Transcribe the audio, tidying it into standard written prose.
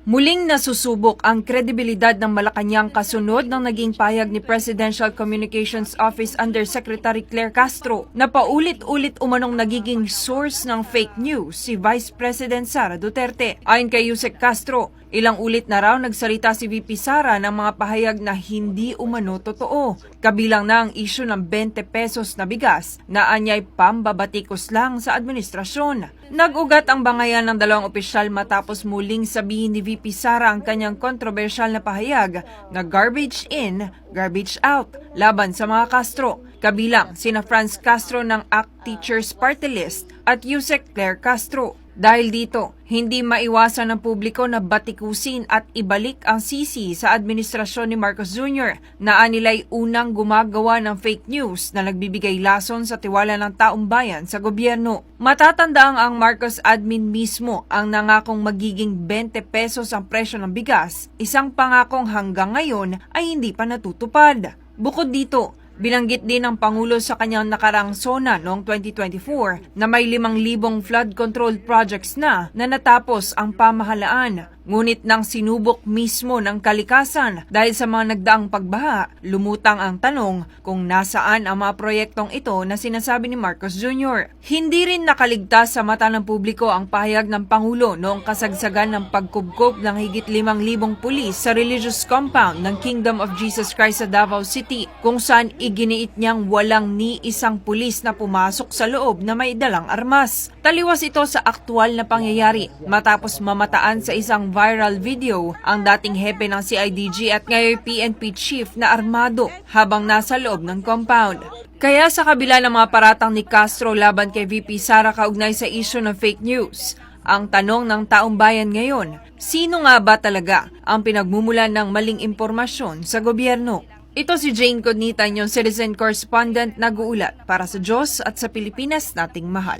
Muling nasusubok ang kredibilidad ng Malacanang kasunod ng naging pahayag ni Presidential Communications Office Undersecretary Claire Castro na paulit-ulit umanong nagiging source ng fake news si Vice President Sara Duterte. Ayon kay Yusek Castro, ilang ulit na raw nagsalita si VP Sara ng mga pahayag na hindi umano totoo. Kabilang na ang isyu ng 20 pesos na bigas na anyay pambabatikos lang sa administrasyon. Nag-ugat ang bangayan ng dalawang opisyal matapos muling sabihin ni VP Sara ang kanyang kontrobersyal na pahayag na garbage in, garbage out laban sa mga Castro. Kabilang sina Franz Castro ng ACT Teachers Party List at Yusek Claire Castro. Dahil dito, hindi maiwasan ng publiko na batikusin at ibalik ang sisi sa administrasyon ni Marcos Jr. na anilay unang gumagawa ng fake news na nagbibigay lason sa tiwala ng taong bayan sa gobyerno. Matatandaang ang Marcos admin mismo ang nangakong magiging 20 pesos ang presyo ng bigas, isang pangakong hanggang ngayon ay hindi pa natutupad. Bukod dito, binanggit din ng Pangulo sa kanyang nakarang SONA noong 2024 na may 5,000 flood control projects na natapos ang pamahalaan. Ngunit nang sinubok mismo ng kalikasan dahil sa mga nagdaang pagbaha, lumutang ang tanong kung nasaan ang mga proyektong ito na sinasabi ni Marcos Jr. Hindi rin nakaligtas sa mata ng publiko ang pahayag ng Pangulo noong kasagsagan ng pagkubkob ng higit 5,000 pulis sa religious compound ng Kingdom of Jesus Christ sa Davao City, kung saan iginiit niyang walang ni isang pulis na pumasok sa loob na may dalang armas. Taliwas ito sa aktual na pangyayari matapos mamataan sa isang viral video ang dating hepe ng CIDG at ngayon PNP chief na armado habang nasa loob ng compound. Kaya sa kabila ng mga paratang ni Castro laban kay VP Sara kaugnay sa isyu ng fake news, ang tanong ng taong bayan ngayon, sino nga ba talaga ang pinagmumulan ng maling impormasyon sa gobyerno? Ito si Jane Cognita, inyong citizen correspondent, nag-uulat para sa Diyos at sa Pilipinas nating mahal.